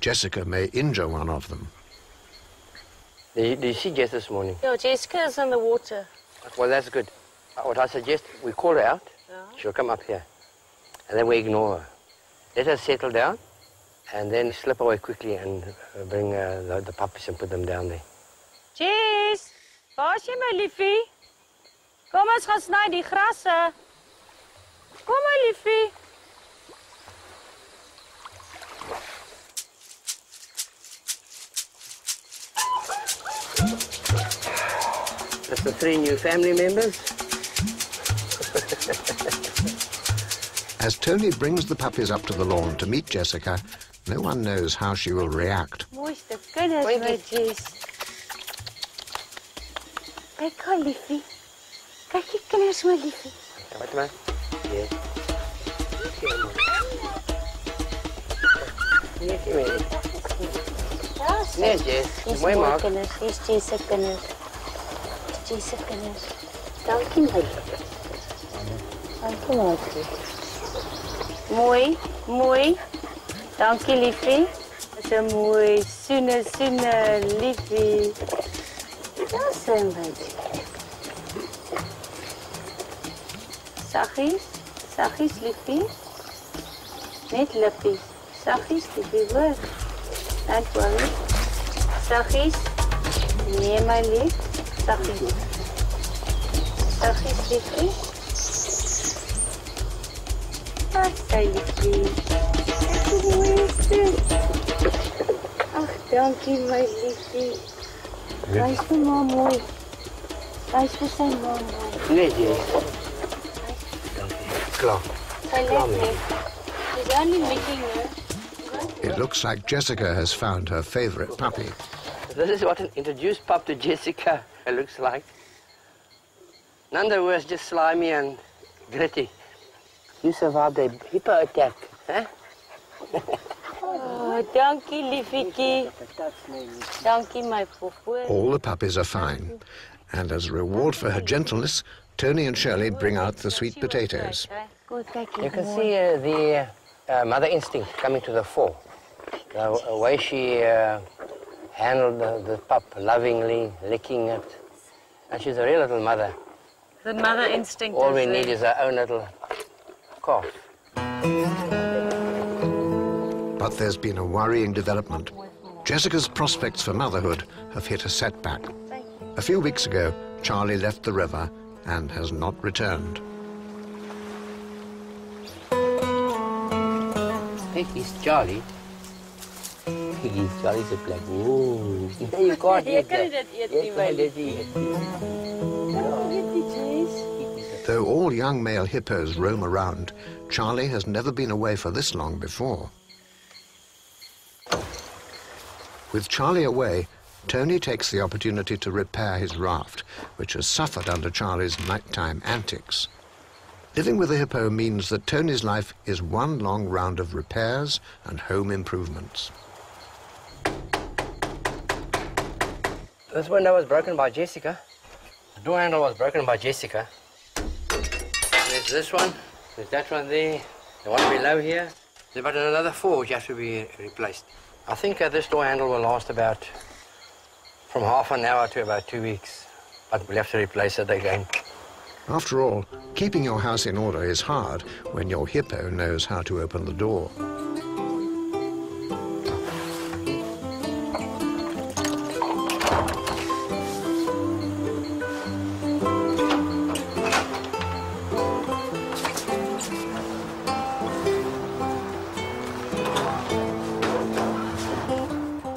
Jessica may injure one of them. Did you see Jess this morning? No, Jessica's in the water. Well, that's good. What I suggest, we call her out. Yeah. She'll come up here. And then we ignore her. Let her settle down, and then slip away quickly and bring the puppies and put them down there. Jess, waar is jy, my liefie? Kom ons gaan sny die grasse. Kom, my liefie. That's the 3 new family members. As Tony brings the puppies up to the lawn to meet Jessica, no one knows how she will react. Mooiste kinders, my Jess. Kyk gou, liefie. Kyk die kinders, my liefie. Wat maar? Ja. Nee, Jess. Mooi maak. Dis Jess se kinders. Jess se kinders. Dankie, my liefie. Dankie, my liefie. Mooi, mooi. Dankie, liefie. Dis 'n mooi, soene, liefie. Daar zijn wij. Zachtjes, zachtjes, liefie. Net lippies. Zachtjes, liefie, hoor. Don't worry. Zachtjes. Nee, my lief. Zachtjes. Zachtjes, liefie. Ach, sy liefie. Dankie, mooiste. Ach, dankie, my liefie. Hij is voor ma mooi. Hij is voor zijn ma mooi. Nee, Jess. Klaar. Hij ligt niet. He's only licking her. It looks like Jessica has found her favorite puppy. This is what an introduced pup to Jessica looks like. Nanda was just slimy and gritty. You survived a hippo attack, huh? Oh, dankie, liefiekie. Dankie, my poepoe. All the puppies are fine. And as a reward for her gentleness, Tony and Shirley bring out the sweet potatoes. You can see the mother instinct coming to the fore. The way she handled the pup lovingly, licking it. And she's a real little mother. The mother instinct. All we need is our own little calf. But there's been a worrying development. Jessica's prospects for motherhood have hit a setback. A few weeks ago, Charlie left the river and has not returned. He's Charlie. Charlie's a black. Ooh. You can't eat that. You can't eat it. Though all young male hippos roam around, Charlie has never been away for this long before. With Charlie away, Tony takes the opportunity to repair his raft, which has suffered under Charlie's nighttime antics. Living with a hippo means that Tony's life is one long round of repairs and home improvements. This window was broken by Jessica. The door handle was broken by Jessica. There's this one, there's that one there, the one below here. There's about another 4 which have to be replaced. I think this door handle will last about from half an hour to about 2 weeks, but we'll have to replace it again. After all, keeping your house in order is hard when your hippo knows how to open the door.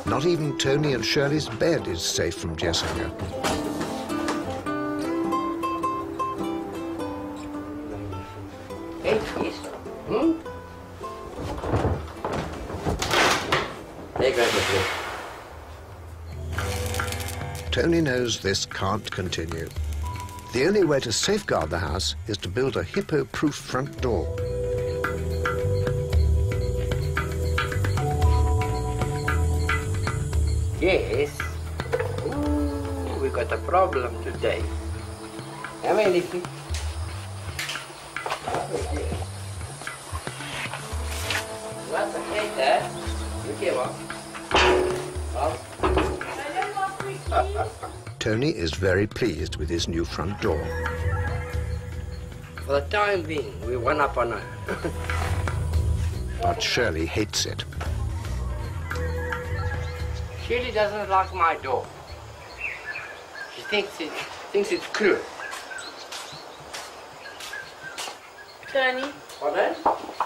Not even Tony and Shirley's bed is safe from Jessica. Hey, yes. There goes the Tony knows this can't continue. The only way to safeguard the house is to build a hippo-proof front door. Yes. Ooh, we got a problem today. Have we, Liffy? What's the case, Dad? Tony is very pleased with his new front door. For the time being, we're one up on her. But Shirley hates it. Shirley doesn't like my door. She thinks it's cruel. Tony, Pardon?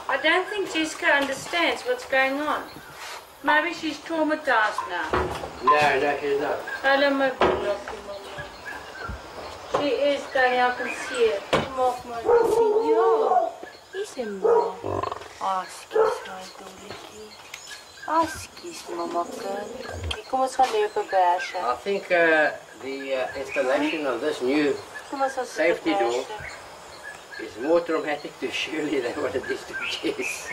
I don't think Jessica understands what's going on. Maybe she's traumatized now. No, she's not. Hello, my beloved mama. She is, Tony, I can see it. Maak my liefie. Ja, is een ma. Askies, my doeletjie. Askies, mama kind. Kom ons gaan lewe verbergen. I think the installation of this new Kom ons gaan safety door verbergen. is more traumatic to Shirley than what it is to Jess.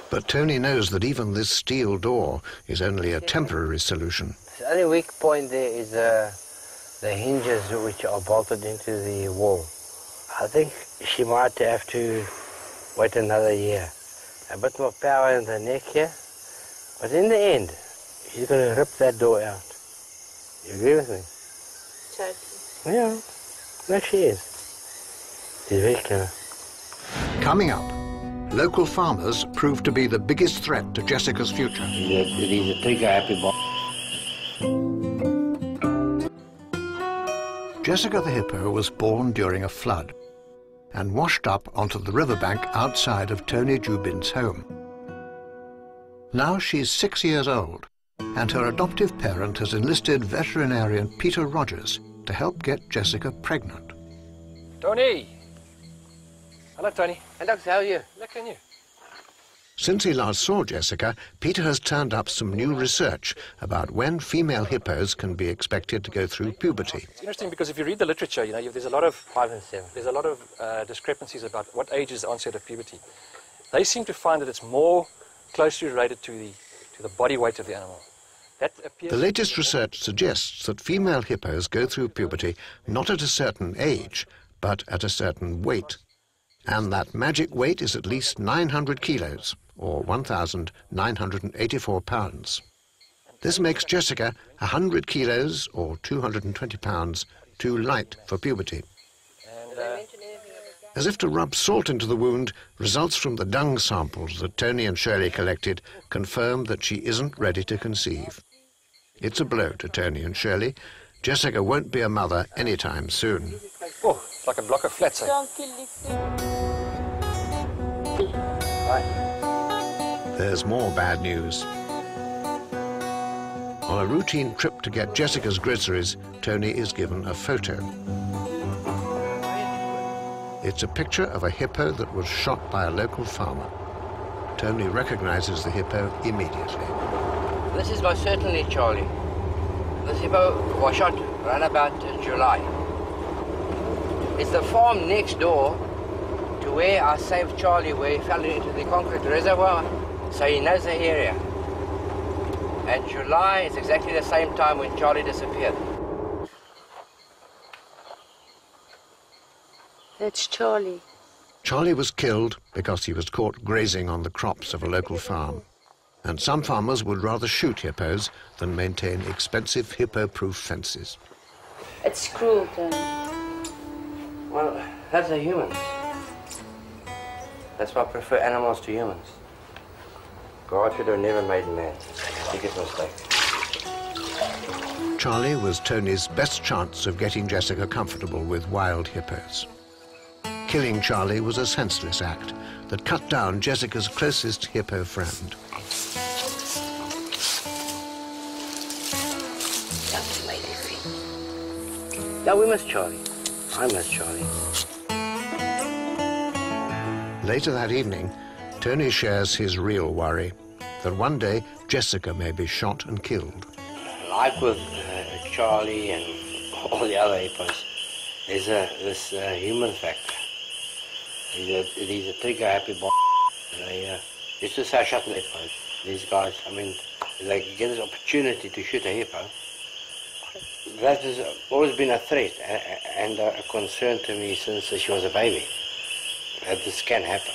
But Tony knows that even this steel door is only a temporary solution. The only weak point there is the hinges which are bolted into the wall. I think she might have to wait another year. A bit more power in the neck here, but in the end, she's going to rip that door out. You agree with me? Totally. Yeah, no, she is. She's very clever. Coming up, local farmers prove to be the biggest threat to Jessica's future. He's a trigger-happy boy. Jessica the hippo was born during a flood and washed up onto the riverbank outside of Tony Jubin's home. Now she's 6 years old, and her adoptive parent has enlisted veterinarian Peter Rogers to help get Jessica pregnant. Tony! Hello, Tony. And Doctor, how are you? Lekker and you? Since he last saw Jessica, Peter has turned up some new research about when female hippos can be expected to go through puberty. It's interesting because if you read the literature, there's a lot of 5 and 7. there's a lot of discrepancies about what age is the onset of puberty. They seem to find that it's more closely related to the body weight of the animal. That appears The latest research suggests that female hippos go through puberty not at a certain age, but at a certain weight. And that magic weight is at least 900 kilos, or 1,984 pounds. This makes Jessica 100 kilos, or 220 pounds, too light for puberty. and, As if to rub salt into the wound, results from the dung samples that Tony and Shirley collected confirm that she isn't ready to conceive. It's a blow to Tony and Shirley. Jessica won't be a mother anytime soon. oh, it's like a block of flats. Eh? Dankie, liefie. There's more bad news. On a routine trip to get Jessica's groceries, Tony is given a photo. It's a picture of a hippo that was shot by a local farmer. Tony recognizes the hippo immediately. This is most certainly Charlie. This hippo was shot around about July. It's the farm next door to where I saved Charlie, where he fell into the concrete reservoir, so he knows the area. And July is exactly the same time when Charlie disappeared. That's Charlie. Charlie was killed because he was caught grazing on the crops of a local farm. And some farmers would rather shoot hippos than maintain expensive hippo-proof fences. It's cruel, Tony. Well, that's a human. That's why I prefer animals to humans. God should have never made man. Biggest mistake. Charlie was Tony's best chance of getting Jessica comfortable with wild hippos. Killing Charlie was a senseless act that cut down Jessica's closest hippo friend. That's my defeat. Now we miss Charlie. I miss Charlie. Later that evening, Tony shares his real worry, that one day Jessica may be shot and killed. Like with Charlie and all the other hippos, there's this human factor. He's a trigger-happy boy. It's just how shot an hippo. These guys, I mean, they get this opportunity to shoot a hippo. That has always been a threat and a concern to me since she was a baby, that this can happen.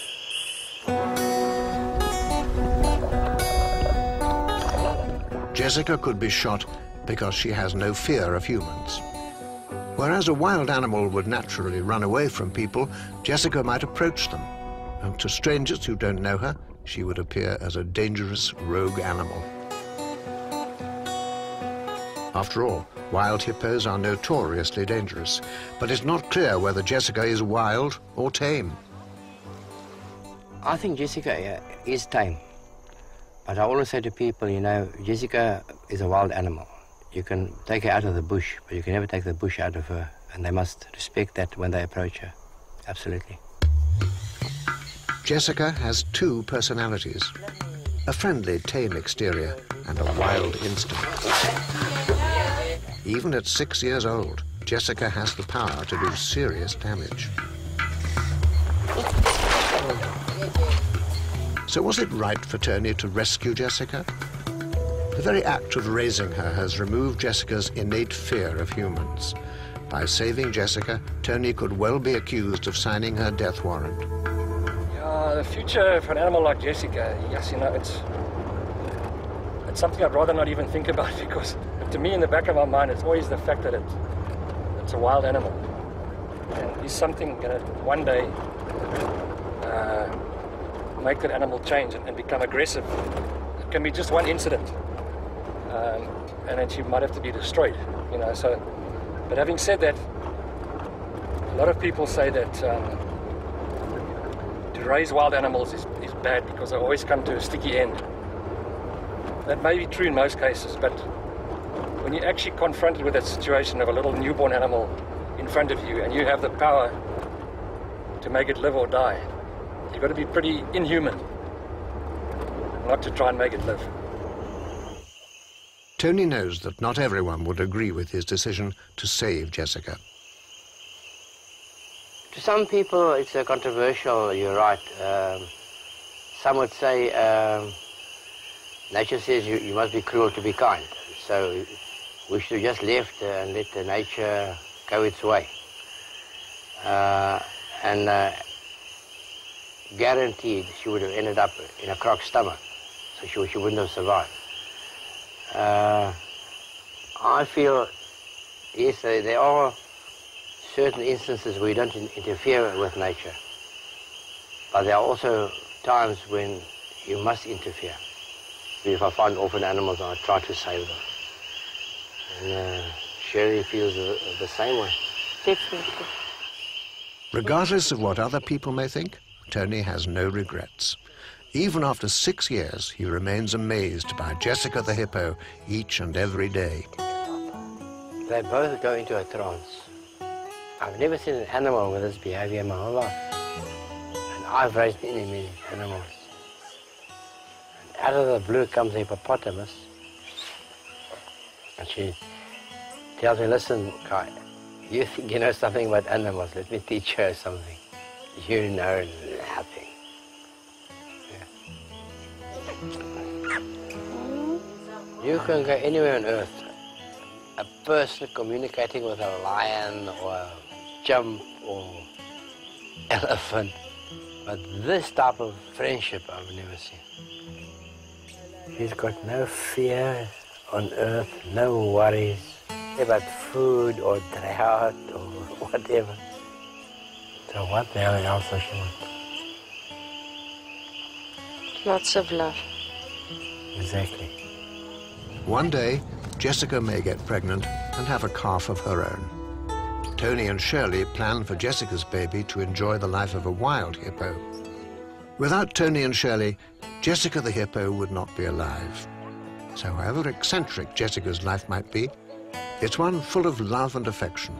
Jessica could be shot because she has no fear of humans. Whereas a wild animal would naturally run away from people, Jessica might approach them, and to strangers who don't know her, she would appear as a dangerous rogue animal. After all, wild hippos are notoriously dangerous, but it's not clear whether Jessica is wild or tame. I think Jessica is tame. But I always say to people, you know, Jessica is a wild animal. You can take her out of the bush, but you can never take the bush out of her. And they must respect that when they approach her. Absolutely. Jessica has two personalities, a friendly, tame exterior and a wild instinct. Even at 6 years old, Jessica has the power to do serious damage. So was it right for Tony to rescue Jessica? The very act of raising her has removed Jessica's innate fear of humans. By saving Jessica, Tony could well be accused of signing her death warrant. Yeah, the future for an animal like Jessica, yes, you know, it's something I'd rather not even think about, because to me, in the back of my mind, it's always the fact that it's a wild animal. And it's something that one day make that animal change and become aggressive. It can be just one incident, and then she might have to be destroyed, you know. So, but having said that, a lot of people say that to raise wild animals is bad because they always come to a sticky end. That may be true in most cases, but when you're actually confronted with that situation of a little newborn animal in front of you and you have the power to make it live or die, you've got to be pretty inhuman not to try and make it live. Tony knows that not everyone would agree with his decision to save Jessica. To some people, it's controversial, you're right. Some would say nature says you must be cruel to be kind. So we should have just left and let the nature go its way. Guaranteed she would have ended up in a croc's stomach, so she wouldn't have survived. I feel, yes, there are certain instances where you don't interfere with nature, but there are also times when you must interfere. If I find orphan animals, I try to save them. And Shirley feels the same way. Definitely. Regardless of what other people may think, Tony has no regrets. Even after 6 years, he remains amazed by Jessica the hippo each and every day. They both go into a trance. I've never seen an animal with this behavior in my whole life. And I've raised many animals. And out of the blue comes a hippopotamus. And she tells me, listen, Kai, you think you know something about animals. Let me teach you something. You know nothing. You can go anywhere on earth. A person communicating with a lion or a chimp or elephant. But this type of friendship I've never seen. He's got no fear on earth, no worries about food or drought or whatever. So what the hell else does she want? Lots of love. Exactly. One day, Jessica may get pregnant and have a calf of her own. Tony and Shirley plan for Jessica's baby to enjoy the life of a wild hippo. Without Tony and Shirley, Jessica the hippo would not be alive. So however eccentric Jessica's life might be, it's one full of love and affection.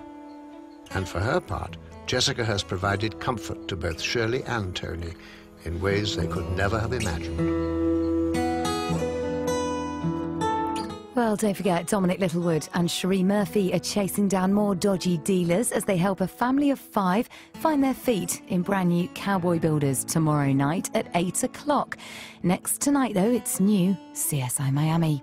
And for her part, Jessica has provided comfort to both Shirley and Tony in ways they could never have imagined. Well, don't forget, Dominic Littlewood and Cherie Murphy are chasing down more dodgy dealers as they help a family of 5 find their feet in brand new Cowboy Builders tomorrow night at 8 o'clock. Next tonight, though, it's new CSI Miami.